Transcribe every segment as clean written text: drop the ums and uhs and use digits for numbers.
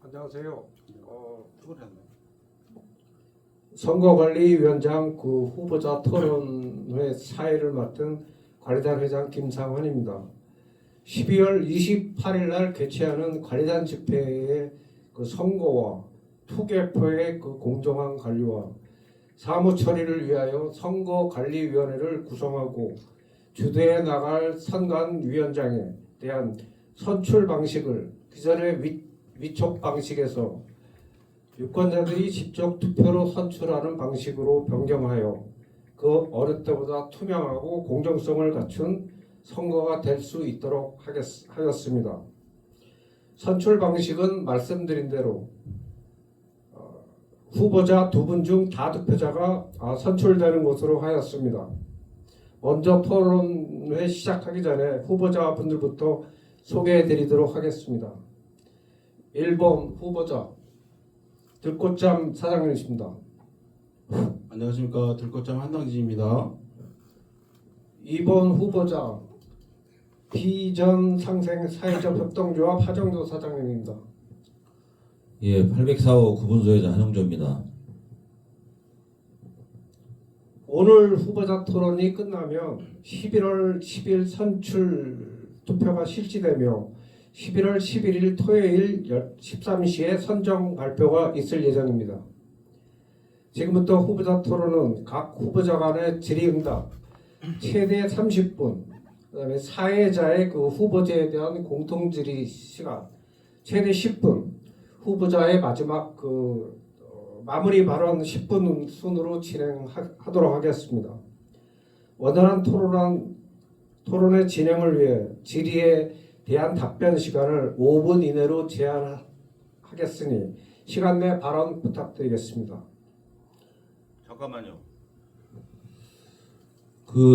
안녕하세요. 출근했네. 선거관리위원장 후보자 토론회 사회를 맡은 관리단 회장 김상환입니다. 12월 28일 날 개최하는 관리단 집회의 선거와 투개표의 공정한 관리와 사무 처리를 위하여 선거관리위원회를 구성하고 주도해 나갈 선관위원장에 대한 선출 방식을 기존의 위촉 방식에서 유권자들이 직접 투표로 선출하는 방식으로 변경하여 그 어느 때보다 투명하고 공정성을 갖춘 선거가 될 수 있도록 하였습니다. 선출 방식은 말씀드린 대로 후보자 2분 중 다득표자가 선출되는 것으로 하였습니다. 먼저 토론회 시작하기 전에 후보자분들부터 소개해 드리도록 하겠습니다. 1번 후보자 들꽃잠 사장님이십니다. 안녕하십니까. 들꽃잠 한당진입니다. 2번 후보자 비전 상생 사회적 협동조합 하정조 사장님입니다. 예, 804호 구분소유자 한영조입니다. 오늘 후보자 토론이 끝나면 11월 10일 선출 투표가 실시되며 11월 11일 토요일 13시에 선정 발표가 있을 예정입니다. 지금부터 후보자 토론은 각 후보자 간의 질의응답 최대 30분, 그다음에 사회자의 후보자에 대한 공통질의 시간 최대 10분, 후보자의 마지막 마무리 발언 10분 순으로 진행하도록 하겠습니다. 원활한 토론의 진행을 위해 질의에 대한 답변 시간을 5분 이내로 제한하겠으니 시간 내 발언 부탁드리겠습니다. 잠깐만요.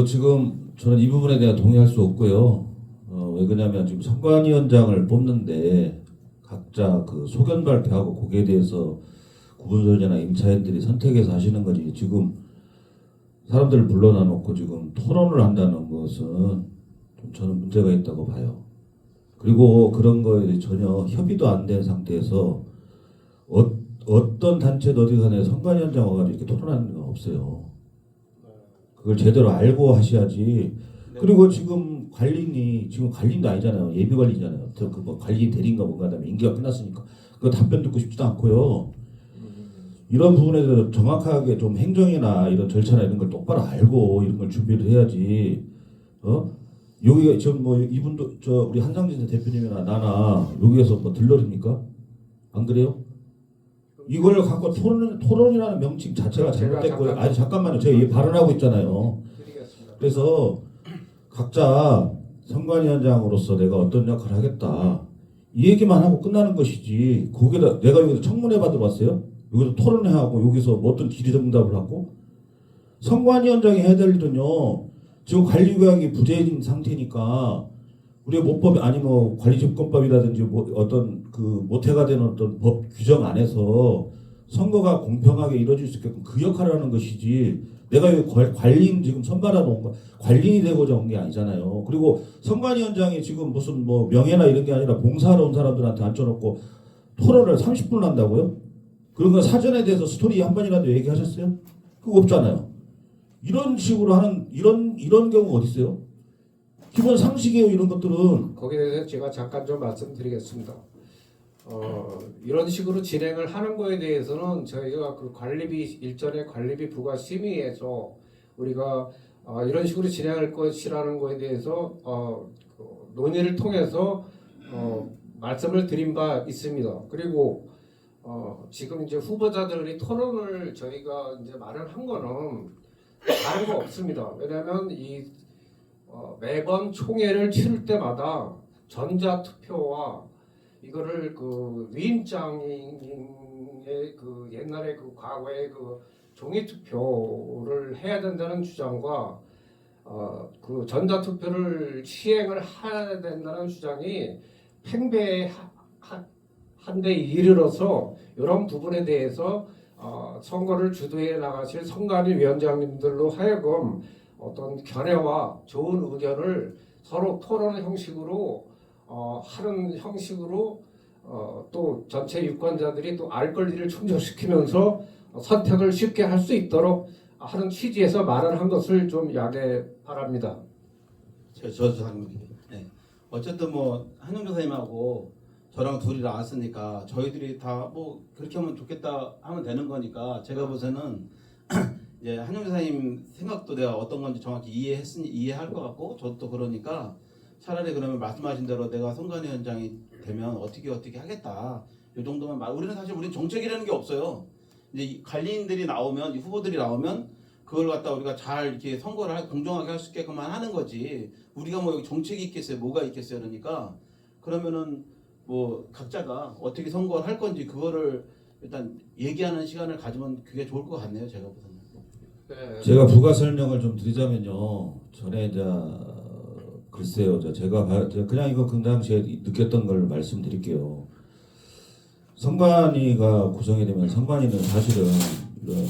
지금 저는 이 부분에 대한 동의할 수 없고요. 왜 그러냐면 지금 선관위원장을 뽑는데 각자 소견 발표하고 거기에 대해서 구분소유자나 임차인들이 선택해서 하시는 거지. 지금 사람들을 불러놔 놓고 지금 토론을 한다는 것은 좀 저는 문제가 있다고 봐요. 그리고 그런 거에 전혀 협의도 안 된 상태에서 어떤 단체도 어디 간에 선관위원장 와가지고 이렇게 토론하는 건 없어요. 그걸 제대로 알고 하셔야지. 그리고 지금 관리인도 아니잖아요. 예비관리잖아요. 관리인 대리인가 뭔가 하다면 임기가 끝났으니까 그거 답변 듣고 싶지도 않고요. 이런 부분에 대해서 정확하게 좀 행정이나 이런 절차나 이런 걸 똑바로 알고 이런 걸 준비를 해야지. 여기가 지금 이분도 우리 한상진 대표님이나 나나 여기에서 들러립니까? 안 그래요? 이걸 갖고 토론이라는 명칭 자체가 잘못됐고요. 아니 잠깐만요. 제가 발언하고 있잖아요. 그래서 각자 선관위원장으로서 내가 어떤 역할을 하겠다 이 얘기만 하고 끝나는 것이지. 거기다 내가 여기서 청문회 받으러 왔어요? 여기서 토론회 하고 여기서 어떤 질의응답을 하고 선관위원장이 해야 될 일은요. 지금 관리구역이 부재인 상태니까 우리가 모법 아니 관리집권법이라든지 어떤 모태가 되는 어떤 법 규정 안에서 선거가 공평하게 이루어질 수 있게끔 그 역할을 하는 것이지. 내가 여기 관리인 지금 선발해 놓은 거 관리인이 되고자 온 게 아니잖아요. 그리고 선관위원장이 지금 무슨 명예나 이런 게 아니라 봉사하러 온 사람들한테 앉혀놓고 토론을 30분을 한다고요? 그런 거 사전에 대해서 스토리 한 번이라도 얘기하셨어요? 그거 없잖아요. 이런 식으로 하는 이런 경우가 어디 있어요? 기본 상식이에요. 이런 것들은. 거기에 대해서 제가 잠깐 좀 말씀드리겠습니다. 이런 식으로 진행을 하는 거에 대해서는 저희가 일전에 관리비 부과 심의에서 우리가 이런 식으로 진행할 것이라는 거에 대해서 논의를 통해서 말씀을 드린 바 있습니다. 그리고 지금 이제 후보자들이 토론을 저희가 이제 마련한 거는 다른 거 없습니다. 왜냐하면 매번 총회를 치를 때마다 전자투표와 이거를 위임장의 옛날에 과거의 종이투표를 해야 된다는 주장과 전자투표를 시행을 해야 된다는 주장이 팽배한 데 이르러서 이런 부분에 대해서 선거를 주도해 나가실 선관위 위원장님들로 하여금 어떤 견해와 좋은 의견을 서로 토론 형식으로 하는 형식으로 또 전체 유권자들이 또 알 권리를 충족시키면서 선택을 쉽게 할 수 있도록 하는 취지에서 말을 한 것을 좀 양해 바랍니다. 저 네. 어쨌든 뭐 한영 교사님하고 저랑 둘이 나왔으니까 저희들이 다 뭐 그렇게 하면 좋겠다 하면 되는 거니까 제가 보세는 이제 한영 교사님 생각도 내가 어떤 건지 정확히 이해할 것 같고 저도 또 그러니까 차라리 그러면 말씀하신 대로 내가 선관위원장이 되면 어떻게 하겠다 이 정도만 우리는 사실 우리 정책이라는 게 없어요. 이제 이 관리인들이 나오면 이 후보들이 나오면 그걸 갖다 우리가 잘 이렇게 선거를 공정하게 할 수 있게끔만 하는 거지. 우리가 뭐 여기 정책이 있겠어요, 뭐가 있겠어요. 그러니까 그러면은 뭐 각자가 어떻게 선거를 할 건지 그거를 일단 얘기하는 시간을 가지면 그게 좋을 것 같네요, 제가 보기에는. 네. 제가 부가 설명을 좀 드리자면요. 전에 글쎄요. 제가 그냥 이거 그 당시에 느꼈던 걸 말씀드릴게요. 선관위가 구성이 되면 선관위는 사실은 이런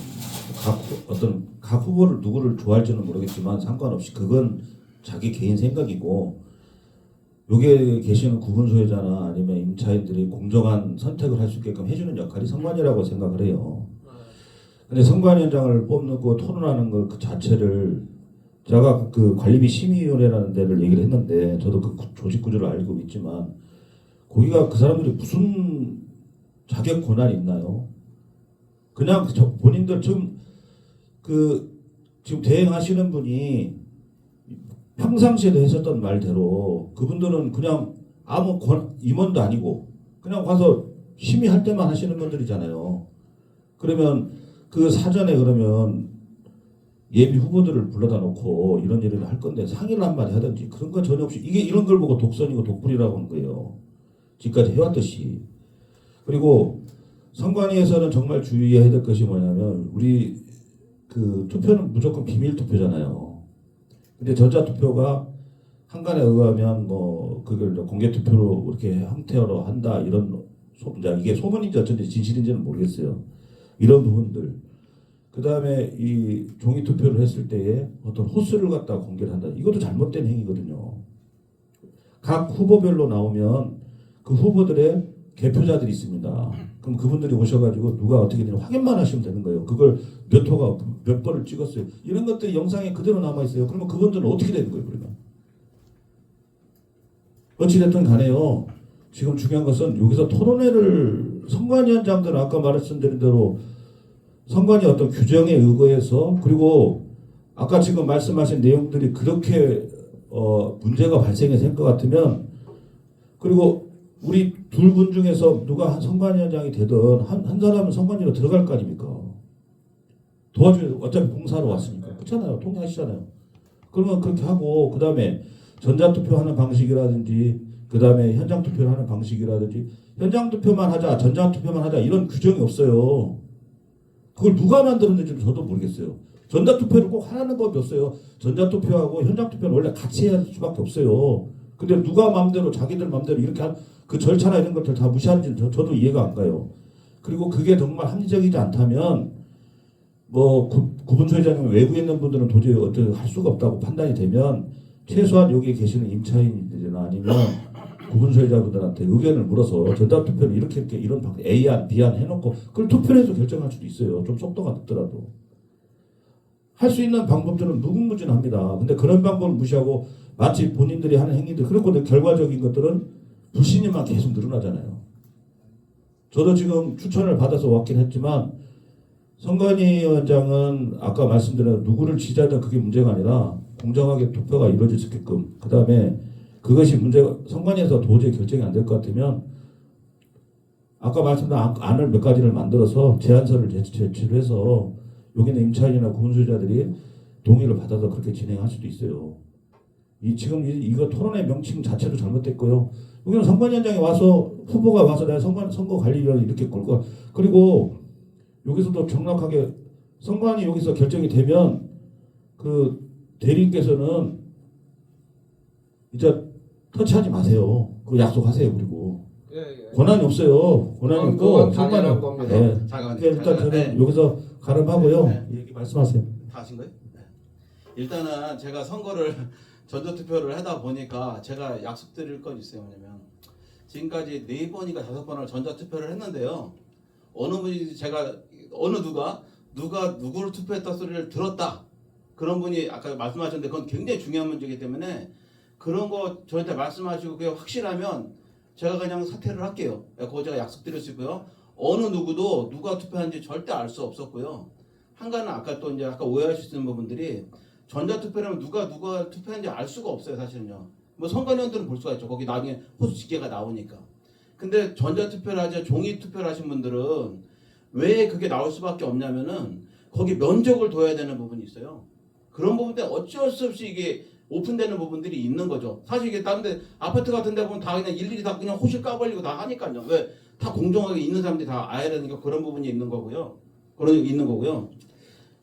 각 후보를 누구를 좋아할지는 모르겠지만 상관없이 그건 자기 개인 생각이고 여기에 계시는 구분 소유자나 아니면 임차인들이 공정한 선택을 할 수 있게끔 해주는 역할이 선관위라고 생각을 해요. 근데 선관위원장을 뽑고 토론하는 것 그 자체를 제가 그 관리비 심의위원회라는 데를 얘기를 했는데 저도 그 조직 구조를 알고 있지만 거기가 그 사람들이 무슨 자격 권한이 있나요? 그냥 본인들 지금 대행하시는 분이 평상시에도 했었던 말대로 그분들은 그냥 아무 임원도 아니고 그냥 가서 심의할 때만 하시는 분들이잖아요. 그러면 그 사전에 그러면 예비 후보들을 불러다 놓고 이런 일을 할 건데 상의를 한마디 하든지 그런 거 전혀 없이 이게 이런 걸 보고 독선이고 독불이라고 하는 거예요. 지금까지 해왔듯이. 그리고 선관위에서는 정말 주의해야 될 것이 뭐냐면 우리 그 투표는 무조건 비밀 투표잖아요. 근데 전자투표가 한간에 의하면 뭐 그걸 공개 투표로 이렇게 형태로 한다 이런 이게 소문인지 어쩐지 진실인지는 모르겠어요. 이런 부분들. 그 다음에 이 종이 투표를 했을 때에 어떤 호수를 갖다 공개를 한다. 이것도 잘못된 행위거든요. 각 후보별로 나오면 그 후보들의 개표자들이 있습니다. 그럼 그분들이 오셔가지고 누가 어떻게 되는지 확인만 하시면 되는 거예요. 그걸 몇 호가 몇 번을 찍었어요. 이런 것들이 영상에 그대로 남아있어요. 그러면 그분들은 어떻게 되는 거예요, 그러면? 어찌됐든 간에요. 지금 중요한 것은 여기서 토론회를 선관위원장들은 아까 말씀드린 대로 선관위 어떤 규정에 의거해서 그리고 아까 지금 말씀하신 내용들이 그렇게 문제가 발생해서 할 것 같으면 그리고 우리 둘 분 중에서 누가 선관위원장이 되든 한 사람은 선관위로 들어갈 거 아닙니까? 도와줘야 어차피 봉사로 왔으니까 그렇잖아요. 통과하시잖아요. 그러면 그렇게 하고 그 다음에 전자투표하는 방식이라든지 그 다음에 현장투표를 하는 방식이라든지 현장투표만 하자 전자투표만 하자 이런 규정이 없어요. 그걸 누가 만들었는지 저도 모르겠어요. 전자투표를 꼭 하라는 법이 없어요. 전자투표하고 현장투표는 원래 같이 해야 할 수밖에 없어요. 근데 누가 마음대로 자기들 마음대로 이렇게 그 절차나 이런 것들 다 무시하는지 저도 이해가 안 가요. 그리고 그게 정말 합리적이지 않다면 뭐 구분 소유자님 외부에 있는 분들은 도저히 어떻게 할 수가 없다고 판단이 되면 최소한 여기 계시는 임차인들이나 아니면 구분 소유자분들한테 의견을 물어서 전자투표를 이렇게 이런 방식 A안 B안 해놓고 그걸 투표를 해서 결정할 수도 있어요. 좀 속도가 늦더라도. 할 수 있는 방법들은 무궁무진합니다. 근데 그런 방법을 무시하고 마치 본인들이 하는 행위들 그렇고 결과적인 것들은 불신임만 계속 늘어나잖아요. 저도 지금 추천을 받아서 왔긴 했지만 선관위원장은 아까 말씀드린 누구를 지지하든 그게 문제가 아니라 공정하게 투표가 이루어질 수 있게끔 그 다음에 그것이 문제가 선관위에서 도저히 결정이 안 될 것 같으면 아까 말씀드린 안을 몇 가지를 만들어서 제안서를 제출을 해서 여기는 임차인이나 구분소유자들이 동의를 받아서 그렇게 진행할 수도 있어요. 지금 이거 토론회 명칭 자체도 잘못됐고요. 여기는 선관위원장이 와서 후보가 와서 내가 선거관리위원회 이렇게 끌고 그리고 여기서도 정확하게 선관위 여기서 결정이 되면 그 대리인께서는 이제 터치하지 마세요. 그 약속하세요. 그리고 예. 권한이 없어요. 권한이 없고 그건 당연한 겁니다. 네. 잠깐만요. 일단 저는 네. 여기서 가름하고요. 네. 얘기 말씀하세요. 다 하신 거예요? 네. 일단은 제가 선거를 전자투표를 하다 보니까 제가 약속드릴 건 있어요. 뭐냐면 지금까지 4번인가 5번을 전자투표를 했는데요. 어느 분이 제가 어느 누가 누구를 투표했다 소리를 들었다. 그런 분이 아까 말씀하셨는데 그건 굉장히 중요한 문제이기 때문에 그런 거 저한테 말씀하시고 그게 확실하면 제가 그냥 사퇴를 할게요. 그거 제가 약속드렸고요. 어느 누구도 누가 투표한지 절대 알 수 없었고요. 한 가지는 아까 또 이제 아까 오해하실 수 있는 부분들이 전자투표라면 누가 투표했는지 알 수가 없어요, 사실은요. 뭐 선관위원들은 볼 수가 있죠. 거기 나중에 호수 집계가 나오니까. 근데 전자투표를 하지 종이 투표를 하신 분들은 왜 그게 나올 수밖에 없냐면은 거기 면적을 둬야 되는 부분이 있어요. 그런 부분 때문에 어쩔 수 없이 이게 오픈되는 부분들이 있는 거죠. 사실 이게 다른 데 아파트 같은 데 보면 다 그냥 일일이 다 그냥 호실 까버리고 다 하니까요. 왜? 다 공정하게 있는 사람들이 다 알아야 되니까 그런 부분이 있는 거고요.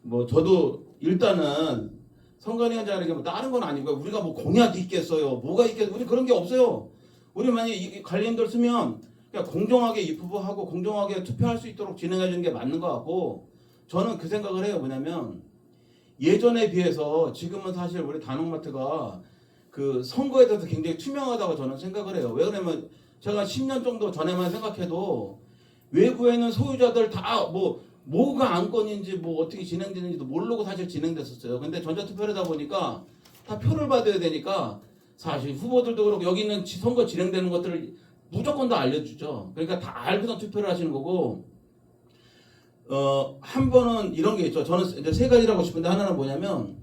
뭐 저도 일단은 선관위원장에게 뭐 다른 건 아니고요. 우리가 뭐 공약이 있겠어요. 뭐가 있겠어요. 우리 그런 게 없어요. 우리 만약에 이 관리인들 쓰면 그냥 공정하게 입후보하고 공정하게 투표할 수 있도록 진행해 주는 게 맞는 것 같고 저는 그 생각을 해요. 뭐냐면 예전에 비해서 지금은 사실 우리 단원마트가 그 선거에 대해서 굉장히 투명하다고 저는 생각을 해요. 왜 그러냐면 제가 10년 정도 전에만 생각해도 외부에는 소유자들 다 뭐가 안건인지 뭐 어떻게 진행되는지도 모르고 사실 진행됐었어요. 근데 전자투표를 하다 보니까 다 표를 받아야 되니까 사실 후보들도 그렇고 여기 있는 선거 진행되는 것들을 무조건 다 알려주죠. 그러니까 다 알고서 투표를 하시는 거고 한 번은 이런 게 있죠. 저는 이제 세 가지라고 싶은데 하나는 뭐냐면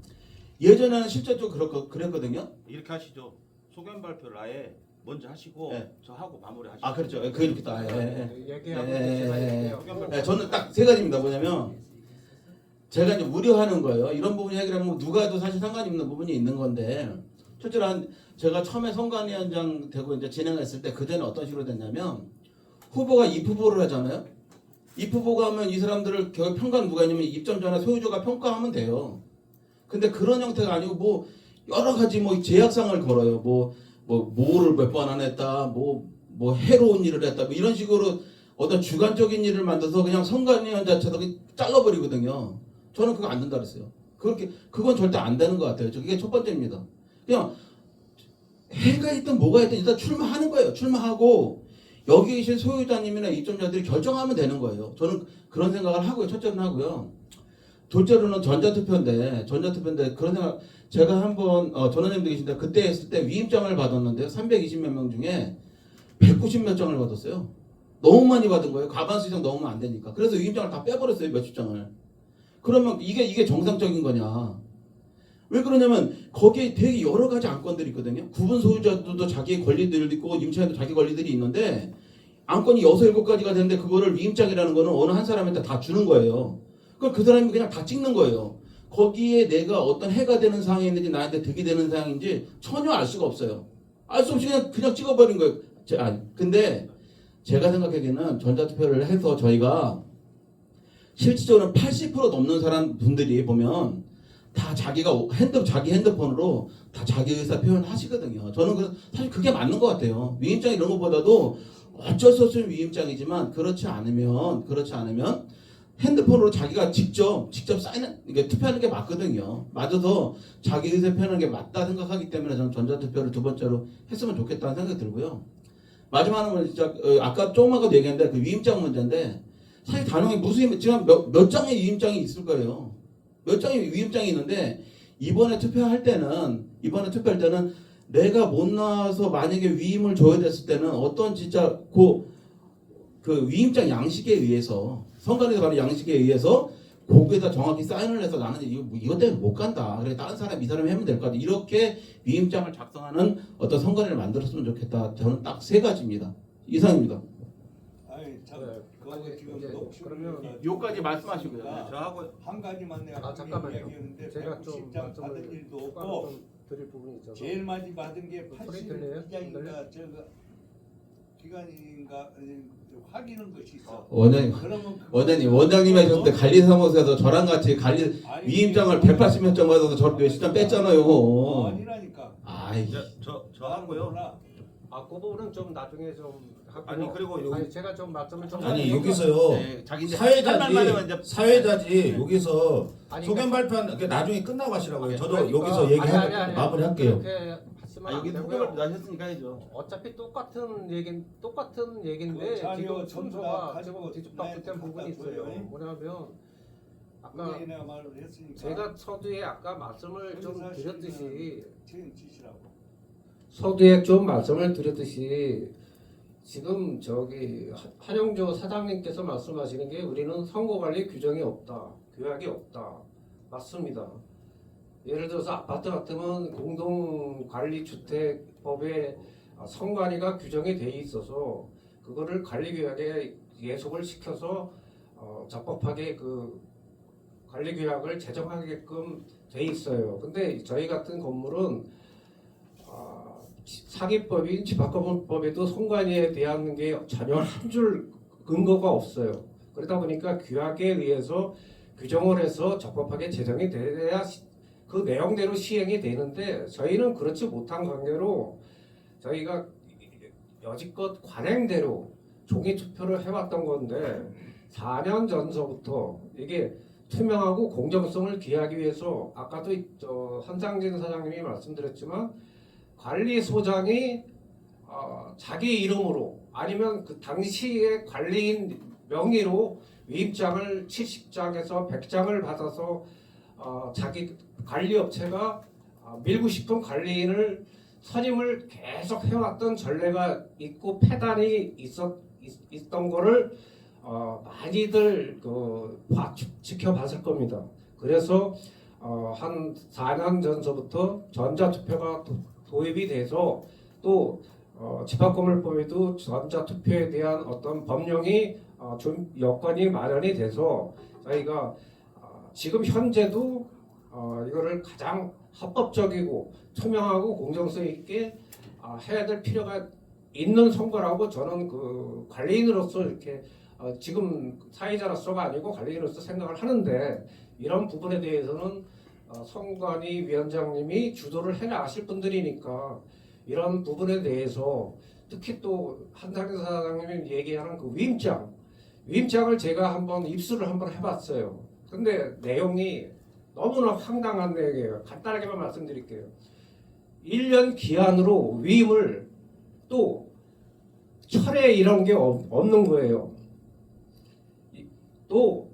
예전에는 실제적으로 그랬거든요. 이렇게 하시죠. 소견 발표를 아예 먼저 하시고 네. 저 하고 마무리 하시죠. 아 그렇죠. 그렇게 다. 얘기하고 예, 제가 예, 얘기해요. 네, 저는 딱 세 가지입니다. 뭐냐면 제가 이제 우려하는 거예요. 이런 부분 얘기를 하면 누가 해도 사실 상관이 없는 부분이 있는 건데 첫째로 제가 처음에 선관위원장 되고 이제 진행했을 때 그전에 어떤 식으로 됐냐면 후보가 입후보를 하잖아요. 입후보가 하면 이 사람들을 결국 평가는 누가 있냐면 입점 전에 소유주가 평가하면 돼요. 근데 그런 형태가 아니고 뭐 여러 가지 뭐 제약상을 걸어요. 뭐를 몇 번 안 했다. 뭐 해로운 일을 했다. 뭐 이런 식으로 어떤 주관적인 일을 만들어서 그냥 선관위원 자체도 잘라버리거든요. 저는 그거 안 된다 그랬어요. 그건 절대 안 되는 것 같아요. 그게 첫 번째입니다. 그냥 해가 있든 뭐가 있든 일단 출마하는 거예요. 출마하고 여기 계신 소유자님이나 입점자들이 결정하면 되는 거예요. 저는 그런 생각을 하고요. 첫째는 하고요. 둘째로는 전자투표인데 그런 생각 제가 한번 전원님도 계신데 그때 했을 때 위임장을 받았는데요. 320몇 명 중에 190몇 장을 받았어요. 너무 많이 받은 거예요. 과반수 이상 넘으면 안 되니까. 그래서 위임장을 다 빼버렸어요. 몇십 장을. 그러면 이게 정상적인 거냐? 왜 그러냐면 거기에 되게 여러 가지 안건들이 있거든요. 구분 소유자들도 자기의 권리들이 있고 임차인도 자기 권리들이 있는데 안건이 6, 7가지가 되는데 그거를 위임장이라는 거는 어느 한 사람한테 다 주는 거예요. 그럼 그 사람이 그냥 다 찍는 거예요. 거기에 내가 어떤 해가 되는 사항이 있는지 나한테 득이 되는 사항인지 전혀 알 수가 없어요. 알 수 없이 그냥 찍어버린 거예요. 근데 제가 생각하기에는 전자투표를 해서 저희가 실질적으로 80% 넘는 사람 분들이 보면 다 자기 핸드폰으로 다 자기 의사 표현하시거든요. 저는 사실 그게 맞는 것 같아요. 위임장 이런 것보다도 어쩔 수 없이 위임장이지만 그렇지 않으면 핸드폰으로 자기가 직접 투표하는 게 맞거든요. 맞아서 자기 의사 표현하는 게 맞다 생각하기 때문에 저는 전자투표를 두 번째로 했으면 좋겠다는 생각이 들고요. 마지막으로 진짜 아까 조금 아까도 얘기했는데 그 위임장 문제인데 사실 단원이 지금 몇 장의 위임장이 있을 거예요. 몇 장의 위임장이 있는데 이번에 투표할 때는 내가 못 나와서 만약에 위임을 줘야 됐을 때는 어떤 진짜 그 위임장 양식에 의해서 선관위에서 바로 양식에 의해서 거기에다 정확히 사인을 해서 나는 이것 때문에 못 간다. 그래 다른 사람 이 사람이 하면 될 것 같다. 이렇게 위임장을 작성하는 어떤 선관위를 만들었으면 좋겠다. 저는 딱 3가지입니다. 이상입니다. 아니 참 네. 그거 아니, 지금 이제 녹취를 그러면 요까지 말씀하시고요. 저하고 한 가지만 내가 잠깐만요. 얘기했는데 제가 좀 190장 받은 말씀을 일도 추가로 없고 좀 드릴 부분이 있어서 제일 많이 받은 게 소리 들려요? 82장인가 저거 기간인가 확인한 것이 있어. 그러면 원장님 하셨는데 관리사무소에서 저랑 같이 위임장을 180몇 장 받아서 저 몇십 장 뺐잖아요. 아니라니까. 아이. 저하고요. 몰라. 그 부분은 좀 나중에 좀 하고요. 아니, 그리고 여기- 제가 좀 말씀을 좀 아니 드리면 여기서요 네, 자기 이제 한 말만 하면 이제 사회자지 여기서 아니, 소견 발표한 나중에 끝나고 하시라고요. 저도 아니, 여기서 아니, 마무리할게요. 그렇게 하시면 아, 안 여기 되고요. 소개발표 하셨으니까 해야죠. 어차피 똑같은 얘긴데 그 자료 지금 전부 다 순서가 가지고 지금 뒤죽박죽된 나한테 부분이 갖다 있어요. 줘요. 뭐냐면 아까 그게 내가 말을 했으니까 제가 서두에 아까 말씀을 좀 여기서 드렸듯이 책임지시라고. 서두에 좀 말씀을 드렸듯이 지금 저기 한영조 사장님께서 말씀하시는 게 우리는 선거관리 규정이 없다, 규약이 없다, 맞습니다. 예를 들어서 아파트 같으면 공동관리주택법에 선관위가 규정이 돼 있어서 그거를 관리규약에 예속을 시켜서 적법하게 그 관리규약을 제정하게끔 돼 있어요. 근데 저희 같은 건물은 사기법인 집합건물법에도 선관위에 대한 게 전혀 한 줄 근거가 없어요. 그러다 보니까 규약에 의해서 규정을 해서 적법하게 제정이 돼야 그 내용대로 시행이 되는데 저희는 그렇지 못한 관계로 저희가 여지껏 관행대로 종이 투표를 해왔던 건데 4년 전서부터 이게 투명하고 공정성을 기하기 위해서 아까도 한상진 사장님이 말씀드렸지만 관리소장이 자기 이름으로 아니면 그 당시의 관리인 명의로 위임장을 70장에서 100장을 받아서 자기 관리업체가 밀고 싶은 관리인을 선임을 계속 해왔던 전례가 있고 폐단이 있던 거를 많이들 지켜봤을 겁니다. 그래서 한 4년 전서부터 전자투표가 도입이 돼서 또 집합건물법에도 전자투표에 대한 어떤 법령이 좀 여건이 마련이 돼서 저희가 지금 현재도 이거를 가장 합법적이고 투명하고 공정성 있게 해야 될 필요가 있는 선거라고 저는 그 관리인으로서 이렇게 지금 사회자로서가 아니고 관리인으로서 생각을 하는데 이런 부분에 대해서는 선관위 위원장님이 주도를 해 나가실 분들이니까 이런 부분에 대해서 특히 또 한상진 사장님이 얘기하는 그 위임장을 제가 한번 입수를 한번 해봤어요. 근데 내용이 너무나 황당한 내용이에요. 간단하게만 말씀드릴게요. 1년 기한으로 위임을 또 철회 이런 게 없는 거예요. 또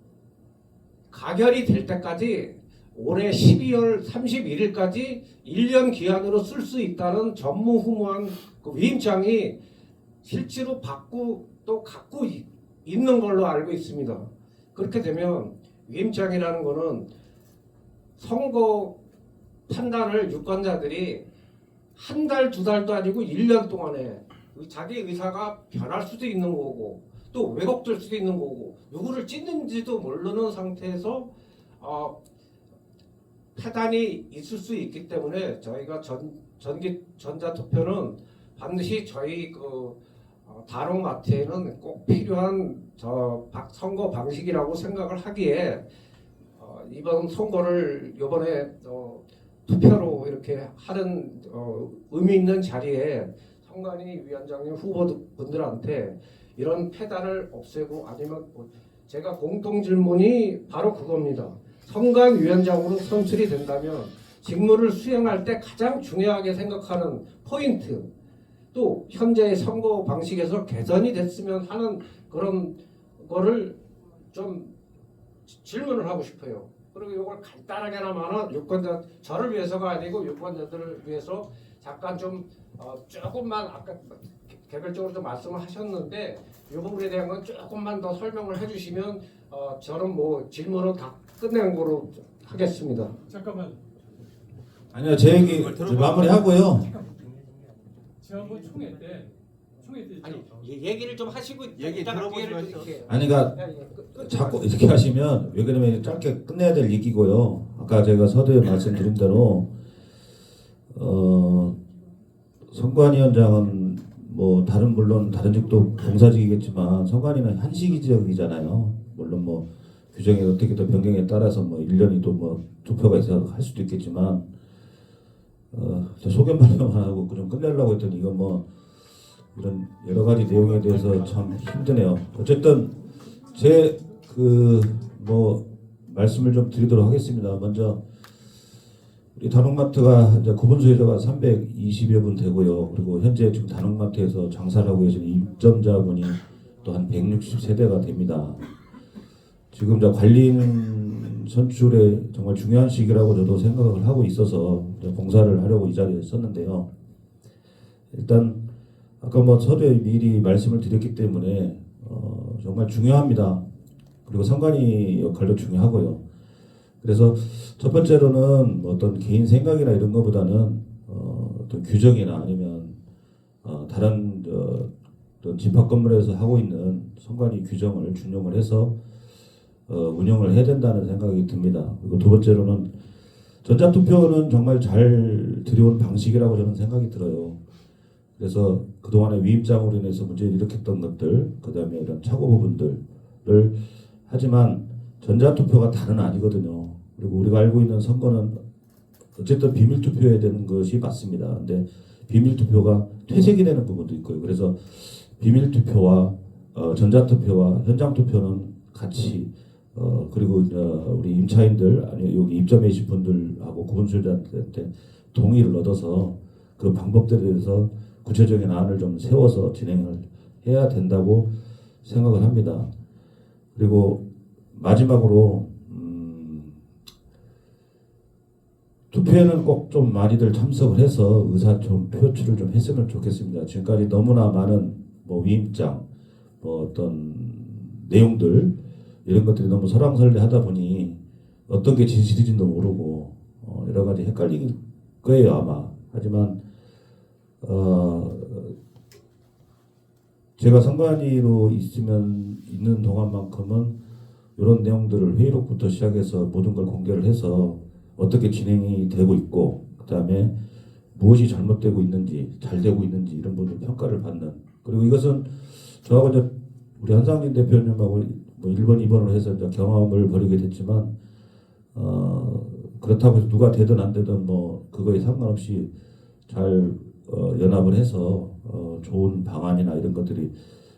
가결이 될 때까지 올해 12월 31일까지 1년 기한으로 쓸 수 있다는 전무후무한 그 위임장이 실제로 받고 또 갖고 있는 걸로 알고 있습니다. 그렇게 되면 위임장이라는 거는 선거 판단을 유권자들이 한 달, 두 달도 아니고 1년 동안에 자기 의사가 변할 수도 있는 거고 또 왜곡될 수도 있는 거고 누구를 찍는지도 모르는 상태에서 폐단이 있을 수 있기 때문에 저희가 전자투표는 반드시 저희 다롱마트에는 꼭 필요한 선거 방식이라고 생각을 하기에 이번 선거를 이번에 투표로 이렇게 하는 의미 있는 자리에 선관위 위원장님 후보분들한테 이런 폐단을 없애고 아니면 제가 공통 질문이 바로 그겁니다. 선관위원장으로 선출이 된다면 직무를 수행할 때 가장 중요하게 생각하는 포인트 또 현재의 선거 방식에서 개선이 됐으면 하는 그런 거를 좀 질문을 하고 싶어요. 그리고 이걸 간단하게나마는 유권자 저를 위해서가 아니고 유권자들을 위해서 잠깐 좀 조금만 아까 개별적으로 좀 말씀을 하셨는데 이 부분에 대한 건 조금만 더 설명을 해주시면 저는 뭐 질문을 다 끝낸 거로 하겠습니다. 잠깐만. 아니요, 제 얘기 마무리하고요. 지난번 총회 때 아니 얘기를 좀 하시고 얘기 이따가 들어보지 기회를 마시죠. 드릴게요. 아니 그러니까 끊지 자꾸 마세요. 이렇게 하시면 왜 그러면 짧게 끝내야 될 얘기고요. 아까 제가 서두에 말씀드린 대로 선관위원장은 뭐 물론 다른 직도 봉사직이겠지만 선관위는 한시기적이잖아요. 물론 뭐 규정에 어떻게 또 변경에 따라서 뭐 1년이 또 뭐 투표가 있어 할 수도 있겠지만 소견 발표만 하고 좀 끝내려고 했더니 이건 뭐 이런 여러 가지 내용에 대해서 참 힘드네요. 어쨌든 제 뭐 말씀을 좀 드리도록 하겠습니다. 먼저 우리 단옥마트가 이제 구분 소유자가 320여 분 되고요. 그리고 현재 지금 단옥마트에서 장사를 하고 계시는 입점자분이 또 한 160세대가 됩니다. 지금 이제 관리인 선출에 정말 중요한 시기라고 저도 생각을 하고 있어서 이제 봉사를 하려고 이 자리에 섰는데요. 일단 아까 뭐 서두에 미리 말씀을 드렸기 때문에 정말 중요합니다. 그리고 선관위 역할도 중요하고요. 그래서 첫 번째로는 뭐 어떤 개인 생각이나 이런 것보다는 어떤 규정이나 아니면 다른 어떤 집합 건물에서 하고 있는 선관위 규정을 준용을 해서 운영을 해야 된다는 생각이 듭니다. 그리고 두 번째로는 전자투표는 정말 잘 들여온 방식이라고 저는 생각이 들어요. 그래서 그동안에 위임장으로 인해서 문제를 일으켰던 것들, 그 다음에 이런 착오 부분들을 하지만 전자투표가 다는 아니거든요. 그리고 우리가 알고 있는 선거는 어쨌든 비밀투표해야 되는 것이 맞습니다. 근데 비밀투표가 퇴색이 되는 부분도 있고요. 그래서 비밀투표와 전자투표와 현장투표는 같이 그리고 우리 임차인들 아니 여기 입점해 계신 분들하고 구분수요자한테 동의를 얻어서 그 방법들에 대해서 구체적인 안을 좀 세워서 진행을 해야 된다고 생각을 합니다. 그리고 마지막으로 투표에는 꼭 좀 많이들 참석을 해서 의사 좀 표출을 좀 했으면 좋겠습니다. 지금까지 너무나 많은 뭐 위임장, 뭐 어떤 내용들 이런 것들이 너무 설왕설래하다 보니 어떤 게 진실인지도 모르고 여러 가지 헷갈릴 거예요 아마. 하지만 제가 선관위로 있는 동안만큼은 이런 내용들을 회의록부터 시작해서 모든 걸 공개를 해서 어떻게 진행이 되고 있고 그 다음에 무엇이 잘못되고 있는지 잘 되고 있는지 이런 부분 평가를 받는 그리고 이것은 저하고 이제 우리 한상진 대표님하고 뭐 1번, 2번으로 해서 이제 경험을 벌이게 됐지만 그렇다고 해서 누가 되든 안 되든 뭐 그거에 상관없이 잘 연합을 해서 좋은 방안이나 이런 것들이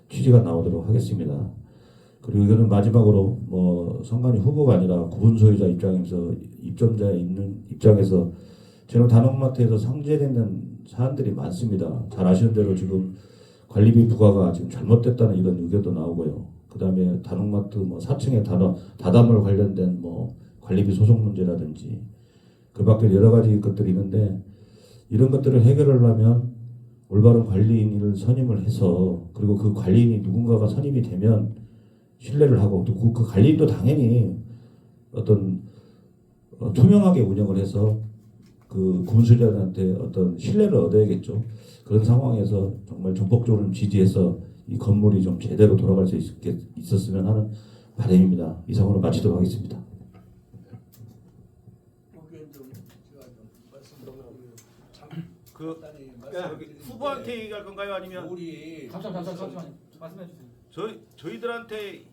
취지가 나오도록 하겠습니다. 그리고 이거는 마지막으로 뭐 선관위 후보가 아니라 구분 소유자 입장에서 입점자에 있는 입장에서 지금 단옥마트에서 상재되는 사안들이 많습니다. 잘 아시는 대로 지금 관리비 부과가 지금 잘못됐다는 이런 의견도 나오고요. 그 다음에 단옥마트 뭐 4층에 다담을 관련된 뭐 관리비 소송 문제라든지 그 밖에 여러 가지 것들이 있는데 이런 것들을 해결하려면 올바른 관리인을 선임을 해서 그리고 그 관리인이 누군가가 선임이 되면 신뢰를 하고 또 그 관리인도 당연히 어떤 투명하게 운영을 해서 그 구분수자들한테 어떤 신뢰를 얻어야겠죠. 그런 상황에서 정말 전폭적으로 지지해서 이 건물이 좀 제대로 돌아갈 수 있었으면 하는 바람입니다. 이상으로 마치도록 하겠습니다. 그 여기 후보한테 얘기할 건가요? 아니면 우리 잠시만 말씀해 주세요. 저희들한테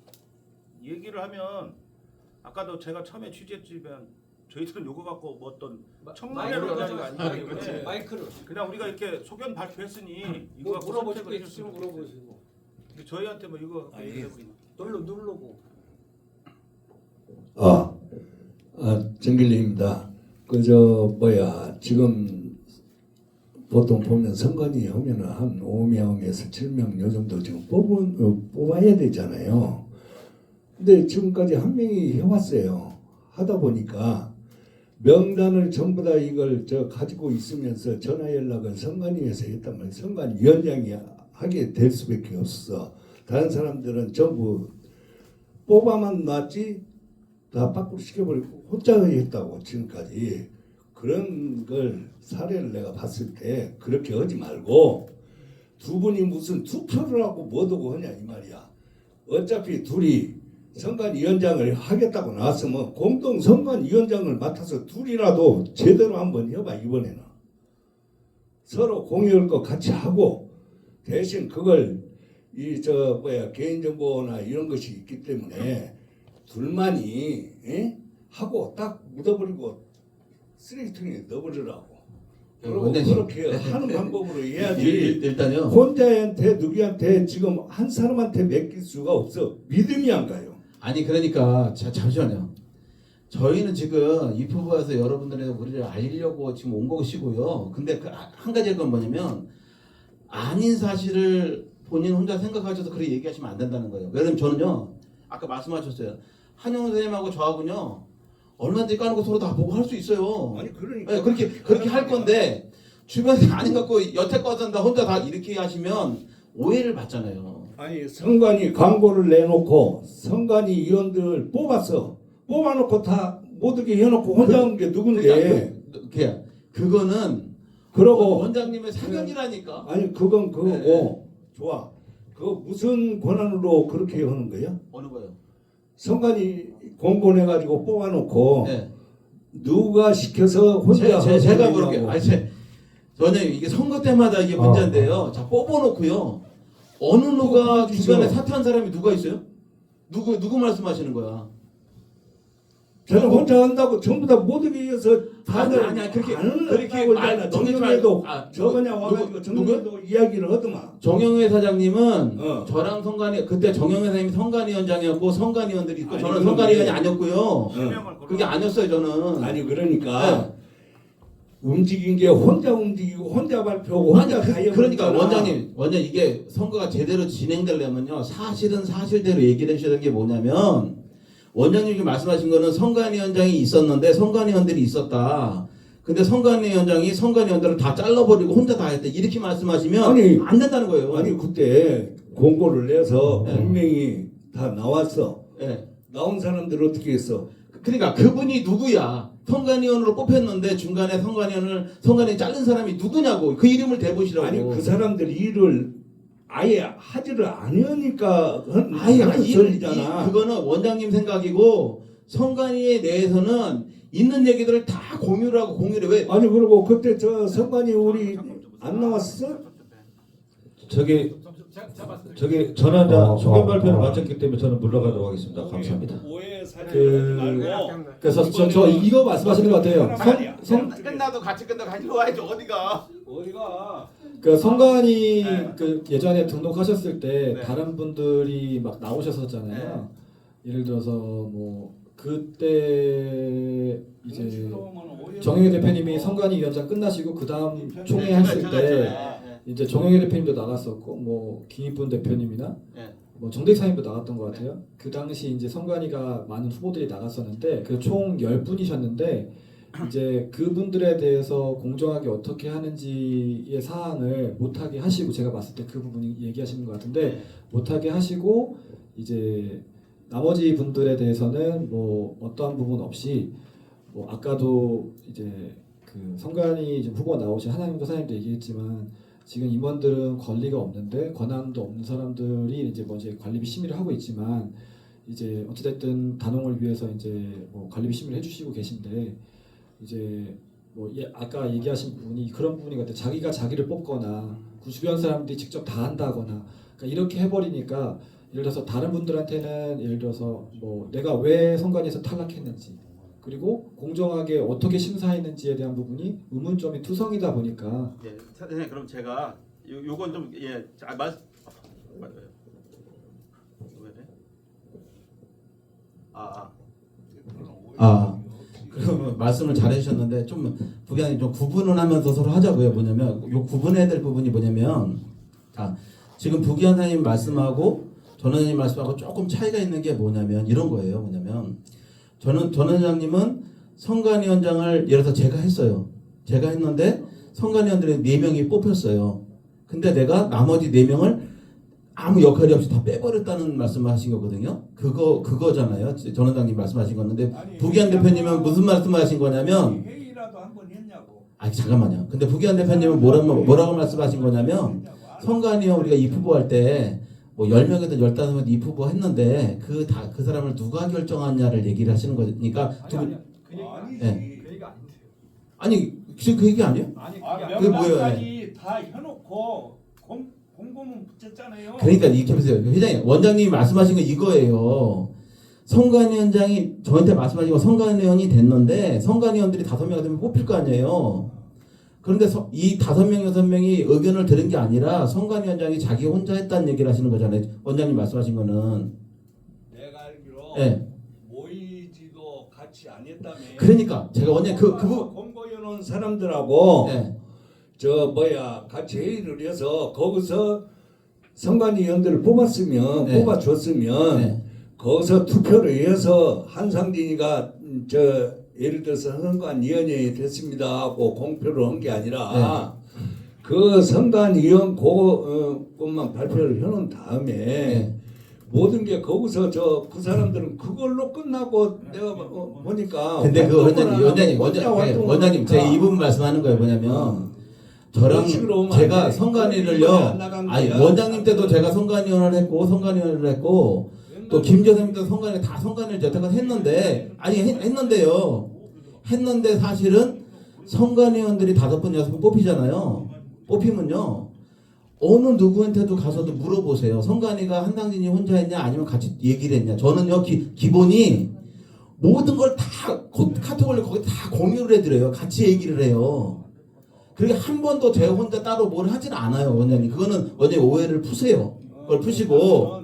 얘기를 하면 아까도 제가 처음에 취재했지만 저희들은 요거 갖고 뭐 어떤 청문회를 하는 거 아니기 때문에 마이크를 그냥 우리가 이렇게 소견 발표했으니 이거 뭐 갖고 물어보실 선택을 게 해줬으면 있으면 좋겠어요. 물어보시고 근데 저희한테 뭐 이거 갖고 얘기해버리면 누르고 정길리입니다. 지금 보통 보면 선관위 하면은 한 5명에서 7명 요 정도 지금 뽑아야 되잖아요. 근데 지금까지 한 명이 해왔어요. 하다 보니까 명단을 전부 다 이걸 가지고 있으면서 전화 연락을 선관위에서 했단 말이에요. 선관위원장이 하게 될 수밖에 없어. 다른 사람들은 전부 뽑아만 놨지 다 밖으로 시켜버리고 혼자 했다고 지금까지. 그런 걸 사례를 내가 봤을 때 그렇게 하지 말고 두 분이 무슨 투표를 하고 뭐하고 하냐 이 말이야. 어차피 둘이 선관위원장을 하겠다고 나왔으면 공동 선관위원장을 맡아서 둘이라도 제대로 한번 해봐. 이번에는 서로 공유할 거 같이 하고 대신 그걸 개인정보나 이런 것이 있기 때문에 둘만이 하고 딱 묻어버리고 쓰레기통에 넣어버리라고. 그리고 그렇게 하는 방법으로 해야지. 일단요. 혼자한테 누구한테 지금 한 사람한테 맡길 수가 없어. 믿음이 안 가요. 아니 그러니까 잠시만요. 저희는 지금 이 후보에서 여러분들에게 우리를 알리려고 지금 온 것이고요. 근데 그 한 가지 건 뭐냐면 아닌 사실을 본인 혼자 생각하셔서 그렇게 얘기하시면 안 된다는 거예요. 왜냐면 저는요, 아까 말씀하셨어요. 한용 선생님하고 저하고요, 얼마든지 까놓고 서로 다 보고 할 수 있어요. 아니 그러니까 네, 그렇게 할 건데 주변에 아닌 갖고 여태껏 다 혼자 다 이렇게 하시면 오해를 받잖아요. 아니 선관위 광고를 내놓고 선관위 위원들 뽑아놓고 다 모두게 해놓고 혼자 온 게 누군데? 그거는 그러고 원장님의 사견이라니까. 아니 그건 그거고 좋아. 그거 무슨 권한으로 그렇게 하는 거야? 어느 거요? 선관위 공고 내가지고 뽑아놓고 네. 누가 시켜서 혼자 제가 그렇게 원장님 이게 선거 때마다 이게 문제인데요. 자 뽑아놓고요. 어느 누가 주변에 사퇴한 사람이 누가 있어요? 누구 말씀하시는 거야? 저는 혼자 한다고 전부 다 모두게 해서 다들 아니, 그렇게 그렇게 정영회도 저거냐 와가지고 정영회도 이야기를 하더만. 정영회 사장님은 어. 저랑 선관위 그때 정영회 사장님이 선관위원장이었고 선관위원들이 있고 아니, 저는 그런데- 선관위원이 아니었고요. 실명을 그게 아니었어요 저는. 아니 그러니까 움직인 게 혼자 움직이고 혼자 발표하고 혼자 다 그러니까 해버렸잖아. 원장님 이게 선거가 제대로 진행되려면요 사실은 사실대로 얘기를 해주셔야 되는 게 뭐냐면 원장님이 말씀하신 거는 선관위원장이 있었는데 선관위원들이 있었다. 근데 선관위원장이 선관위원들을 다 잘라버리고 혼자 다 했다. 이렇게 말씀하시면 아니, 안 된다는 거예요. 아니 그때 공고를 내서 네. 분명히 다 나왔어. 예. 나온 사람들 어떻게 했어? 그러니까 그분이 누구야? 선관위원으로 뽑혔는데 중간에 선관위원 자른 사람이 누구냐고 그 이름을 대보시라고. 아니 그 사람들 일을 아예 하지를 않으니까 아예 하는 소리잖아. 그거는 원장님 생각이고 선관위에 대해서는 있는 얘기들을 다 공유를 하고 공유를 왜? 아니 그리고 그때 저 선관위 우리 안 나왔어? 저기 제가 말씀드릴게요. 저기 저는 이제 소견 발표를 마쳤기 때문에 저는 물러가도록 하겠습니다. 감사합니다. 오해 사지 그- 말고 그래서 저 이거 말씀하시는 것 같아요. 끝나도 같이 끝나고 가지고 와야지 어디가? 어디가 그 성관이 네. 그 예전에 등록하셨을 때 네. 다른 분들이 막 나오셨었잖아요. 예를 들어서 뭐 그때 이제 정영희 대표님이 성관이 위원장 끝나시고 그 다음 총회 했을 때 이제 정영희 대표님도 나갔었고 뭐 김익분 대표님이나 네. 뭐 정대사님도 나갔던 것 같아요. 그 당시 이제 선관위가 많은 후보들이 나갔었는데 그 총 10분이셨는데 이제 그분들에 대해서 공정하게 어떻게 하는지의 사항을 못하게 하시고 제가 봤을 때 그 부분이 얘기하시는 것 같은데 못하게 하시고 이제 나머지 분들에 대해서는 뭐 어떠한 부분 없이 뭐 아까도 이제 그 선관위 지금 후보가 나오신 하나님도 사장님도 얘기했지만 지금 임원들은 권리가 없는데 권한도 없는 사람들이 이제 뭐 이제 관리비 심의를 하고 있지만 이제 어찌됐든 단홍을 위해서 이제 뭐 관리비 심의를 해주시고 계신데 이제 뭐 아까 얘기하신 부분이 그런 부분이 같아. 자기가 자기를 뽑거나 그 주변 사람들이 직접 다 한다거나 그러니까 이렇게 해버리니까 예를 들어서 다른 분들한테는 예를 들어서 뭐 내가 왜 선관위에서 탈락했는지 그리고 공정하게 어떻게 심사했는지에 대한 부분이 의문점이 투성이다 보니까 예, 선생님 그럼 제가 요건 좀 맞아요. 왜 그래? 그러면 말씀을 잘 해주셨는데 좀 부기관님 좀 구분을 하면서 서로 하자고요. 뭐냐면 요 구분해야 될 부분이 뭐냐면 지금 부기관님 말씀하고 전 원장님 말씀하고 조금 차이가 있는 게 뭐냐면 이런 거예요. 뭐냐면 전 원장님은 선관위원장을 예를 들어서 제가 했어요. 제가 했는데 선관위원들의 4명이 뽑혔어요. 근데 내가 나머지 4명을 아무 역할이 없이 다 빼버렸다는 말씀을 하신 거거든요. 그거잖아요. 전 원장님 말씀하신 건데 부기한 대표님은 무슨 말씀을 하신 거냐면 회의라도 한번 했냐고. 잠깐만요. 근데 부기한 대표님은 뭐라고 말씀하신 거냐면 선관위원 우리가 입후보할 때 뭐 10명이든 15명이든 입후보 했는데 그 사람을 누가 결정하냐를 얘기를 하시는 거니까 아니 그 얘기가 아니지. 네. 그 얘기가 아닌데요. 아니 지금 그 얘기 아니에요? 아니 그게 그게 뭐예요? 명단까지 다 해놓고 공고문 붙였잖아요. 그러니까 이렇게 보세요. 회장님, 원장님이 말씀하신 건 이거예요. 선관위원장이 저한테 말씀하신 건 선관위원이 됐는데 선관위원들이 5명 되면 뽑힐 거 아니에요. 그런데 이 5명, 6명이 의견을 들은 게 아니라 선관위원장이 자기 혼자 했다는 얘기를 하시는 거잖아요. 원장님 말씀하신 거는. 내가 알기로 네. 모이지도 같이 같이 안 했다며. 그러니까 제가 원장님 공고연원 사람들하고 네. 같이 회의를 해서 거기서 선관위원들을 뽑았으면 네. 뽑아줬으면 네. 거기서 투표를 해서 한상진이가 예를 들어서 선관위원이 됐습니다 하고 공표를 한 게 아니라 그 선관위원 그것만 발표를 해놓은 다음에 네. 모든 게 거기서 그 사람들은 그걸로 끝나고 내가 보니까 근데 그 원장님 활동을 제 이 부분 말씀하는 거예요. 뭐냐면 저랑 제가 선관위를요. 아니 원장님 때도 제가 선관위원을 했고 또 김재선 때도 다 선관위를 여태까지 했는데 했는데 사실은 선관위원들이 5분 6분 뽑히잖아요. 뽑히면요. 어느 누구한테도 가서도 물어보세요. 선관위가 한상진이 혼자 했냐 아니면 같이 얘기를 했냐. 저는요 기본이 모든 걸 다 카톡을 거기 다 공유를 해드려요. 같이 얘기를 해요. 그리고 한 번도 제가 혼자 따로 뭘 하진 않아요. 원장님. 그거는 원장님 오해를 푸세요. 그걸 푸시고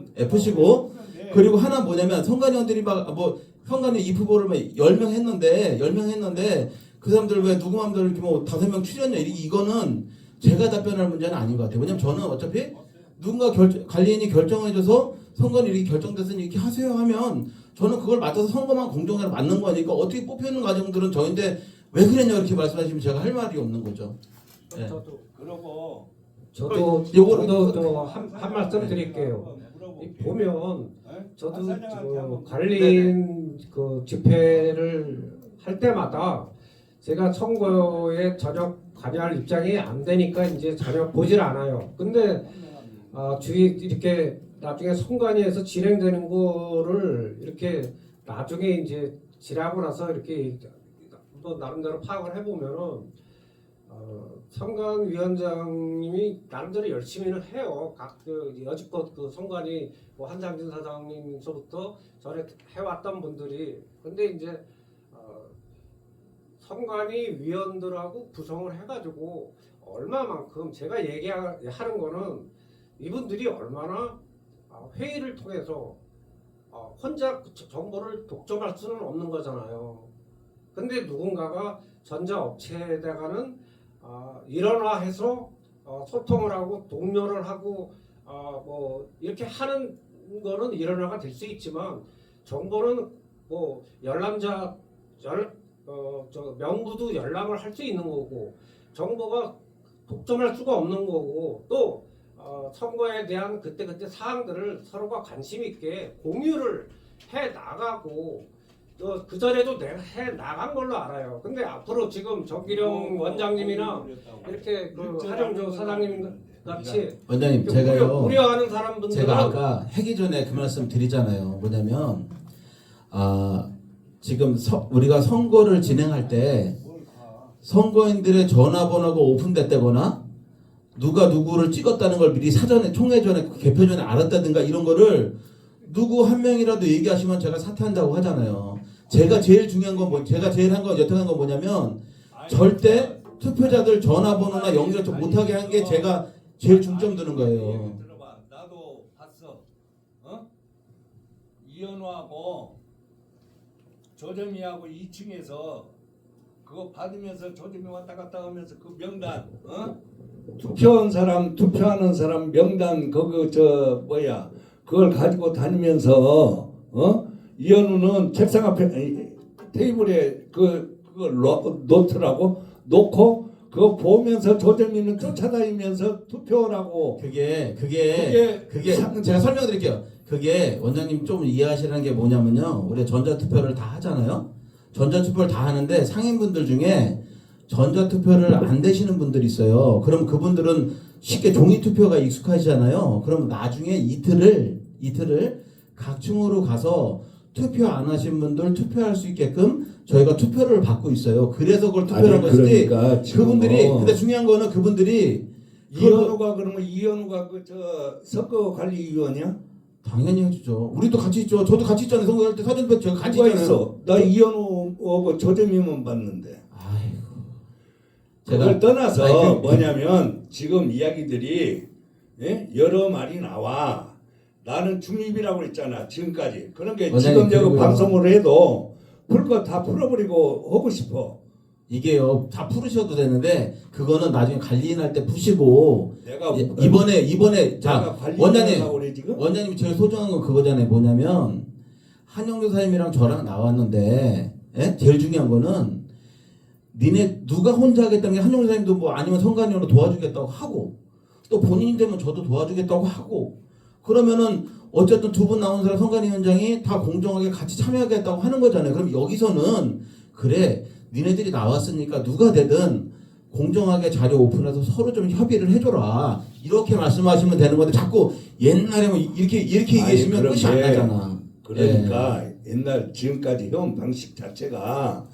그리고 하나 뭐냐면 선관위원들이 선관위 입후보를 10명 했는데 그 사람들 왜 누구 마음대로 이렇게 5명 추렸냐 이거는 제가 답변할 문제는 아닌 것 같아요. 왜냐면 저는 어차피 누군가 관리인이 결정해줘서 선관위 이렇게 결정됐으니 이렇게 하세요 하면 저는 그걸 맡아서 선거만 공정하게 맞는 거니까 어떻게 뽑히는 과정들은 저인데 왜 그랬냐 이렇게 말씀하시면 제가 할 말이 없는 거죠. 네. 그러고 저도 한 말씀 드릴게요. 보면 저도 관리인 그 집회를 할 때마다 제가 선거에 전혀 관여할 입장이 안 되니까 이제 전혀 보질 않아요. 근데 주위 이렇게 나중에 선관위에서 진행되는 거를 이렇게 나중에 이제 지나고 나서 이렇게 또 나름대로 파악을 해보면은 선관위원장님이 나름대로 열심히는 해요. 여지껏 그 선관위 한상진 사장님서부터 전에 해왔던 분들이 근데 이제 선관위 위원들하고 구성을 해가지고 얼마만큼 제가 얘기하는 거는 이분들이 얼마나 회의를 통해서 혼자 정보를 독점할 수는 없는 거잖아요. 근데 누군가가 전자업체에다가는 일원화해서 소통을 하고 동료를 하고 이렇게 하는 거는 일원화가 될 수 있지만 정보는 명부도 열람을 할 수 있는 거고 정보가 독점할 수가 없는 거고 또 선거에 대한 그때 사항들을 서로가 관심 있게 공유를 해 나가고 그 전에도 내가 해 나간 걸로 알아요. 근데 앞으로 지금 정기령 원장님이나 이렇게 하정조 사장님 같이 원장님 제가요 우려하는 사람분들은 제가 아까 하기 전에 그 말씀 드리잖아요. 뭐냐면 지금 우리가 선거를 진행할 때 선거인들의 전화번호가 오픈됐다거나 누가 누구를 찍었다는 걸 미리 사전에 총회 전에 개표 전에 알았다든가 이런 거를 누구 한 명이라도 얘기하시면 제가 사퇴한다고 하잖아요. 제가 제일 중요한 건 제가 제일 여태한 건 뭐냐면 절대 투표자들 전화번호나 연결 못하게 한 게 제가 제일 중점 두는 거예요. 들어봐, 나도 봤어. 이현우하고 조점이하고 2층에서 그거 받으면서 조점이 왔다 갔다 하면서 그 명단, 투표하는 사람 명단 그걸 가지고 다니면서 이현우는 책상 앞에 테이블에 그걸 놓고 그거 보면서 조정민은 쫓아다니면서 투표라고. 그게 제가 설명드릴게요. 그게 원장님 좀 이해하시라는 게 뭐냐면요. 우리 전자투표를 다 하잖아요. 전자투표를 다 하는데 상인분들 중에 전자투표를 안 되시는 분들이 있어요. 그럼 그분들은 쉽게 종이투표가 익숙하시잖아요. 그럼 나중에 이틀을 각층으로 가서 투표 안 하신 분들 투표할 수 있게끔 저희가 투표를 받고 있어요. 그래서 그걸 투표를 한 것이지. 그러니까 그분들이 근데 중요한 거는 그분들이 이현우가 선거관리위원이야? 당연히 해주죠. 우리도 같이 있죠. 저도 같이 있잖아요. 선거할 때 사전투표 제가 같이 누가 있잖아요. 있어? 나 이현우하고 조정민만 봤는데. 아이고. 그걸 떠나서 뭐냐면 지금 이야기들이 여러 말이 나와. 나는 중립이라고 했잖아 지금까지. 그런 게 원장님, 지금 여기 그리고요. 방송을 해도 풀 거 다 풀어버리고 오고 싶어. 이게요 다 풀으셔도 되는데 그거는 나중에 관리인할 때 푸시고 내가 이번에 자 내가 관리를 원장님 하려고 그래 지금? 원장님이 제일 소중한 건 그거잖아요. 뭐냐면 한영조 사님이랑 저랑 나왔는데 제일 중요한 거는 니네 누가 혼자 하겠다는 게 한영조 사님도 뭐 아니면 성관이로 도와주겠다고 하고 또 본인이 되면 저도 도와주겠다고 하고 그러면은 어쨌든 두 분 나온 사람 성관위 원장이 다 공정하게 같이 참여하겠다고 하는 거잖아요. 그럼 여기서는 그래 니네들이 나왔으니까 누가 되든 공정하게 자료 오픈해서 서로 좀 협의를 해줘라 이렇게 말씀하시면 되는 건데 자꾸 옛날에 뭐 이렇게 아니, 얘기하시면 끝이 안 그런데 나잖아. 그러니까 옛날 지금까지 해온 방식 자체가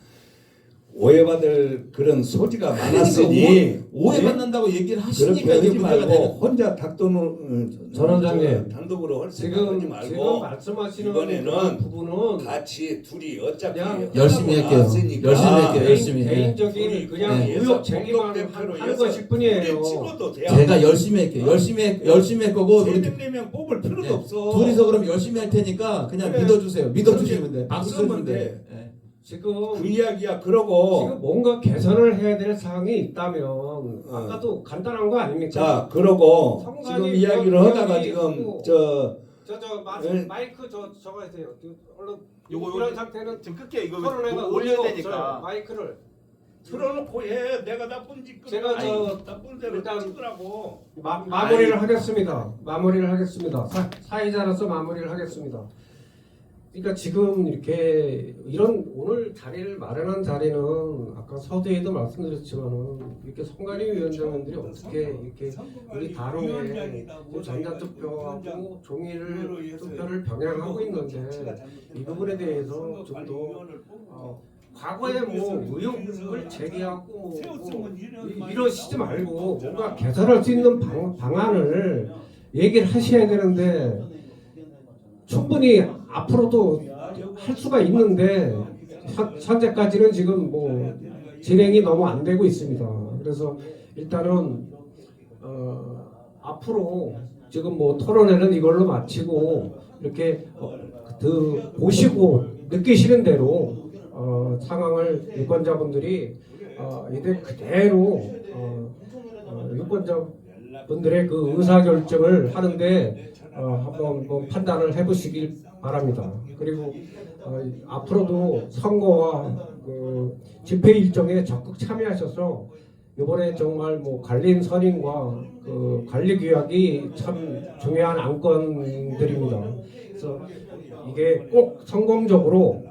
오해받을 그런 소지가 많았으니 오해받는다고 얘기를 하시니까 그렇게 이게 하지 문제가 말고 되는 혼자 닭돈을 전 원장님, 단독으로 할 생각 하지 지금 말고 말씀하시는 이번에는 부분은 같이 둘이 어차피 그냥 열심히 할게요. 나왔으니까 열심히 할게요. 열심히. 개인적인 그냥 네. 의혹 제기만 하는 것일 뿐이에요. 찍어도 돼요. 제가 열심히 할게요. 열심히 할 거고 우리 3명이면 뽑을 필요도 네. 없어. 둘이서 그럼 열심히 할 테니까 그냥 그래. 믿어주세요. 믿어주시면 돼. 박수 그러면 쳐주면 돼. 네. 지금 그 이야기야. 그러고 지금 뭔가 개선을 해야 될 사항이 있다면 아까도 간단한 거 아닙니까? 자 그러고 성관이 지금 이야기를 뭐 하다가 이야기 지금 하고 저 네. 마이크 저거 해주세요. 얼른 요거 이런 상태는 지금 끌게 이거 토론회가 올려야 의미가 되니까. 없어요. 마이크를 틀어놓고 해. 내가 나쁜 짓 제가 나쁜 대로 일단 찍으라고. 마무리를 하겠습니다. 마무리를 하겠습니다. 사회자로서 마무리를 하겠습니다. 그러니까 지금 이렇게 이런 오늘 자리를 마련한 자리는 아까 서두에도 말씀드렸지만은 이렇게 선관위 위원장님들이 어떻게 이렇게 우리 단원에 전자투표하고 종일 투표를 병행하고 있는데 이 부분에 대해서 좀 더 과거에 뭐 의혹을 제기하고 이러시지 말고 뭔가 개선할 수 있는 방안을 얘기를 하셔야 되는데 충분히 앞으로도 할 수가 있는데 현재까지는 지금 뭐 진행이 너무 안 되고 있습니다. 그래서 일단은 앞으로 지금 뭐 토론회는 이걸로 마치고 이렇게 보시고 느끼시는 대로 상황을 유권자분들이 이대 그대로 유권자분들의 그 의사결정을 하는데 한번 뭐 판단을 해보시길 바랍니다. 그리고 앞으로도 선거와 그 집회 일정에 적극 참여하셔서 이번에 정말 뭐 관리인 선임과 그 관리 규약이 참 중요한 안건들입니다. 그래서 이게 꼭 성공적으로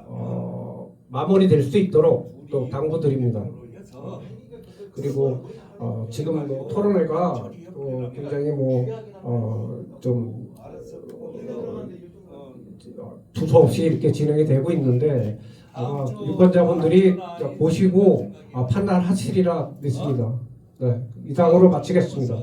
마무리될 수 있도록 또 당부드립니다. 그리고 지금 뭐 토론회가 굉장히 좀 두서없이 이렇게 진행이 되고 있는데 유권자분들이 보시고 판단하시리라 믿습니다. 네, 이상으로 마치겠습니다.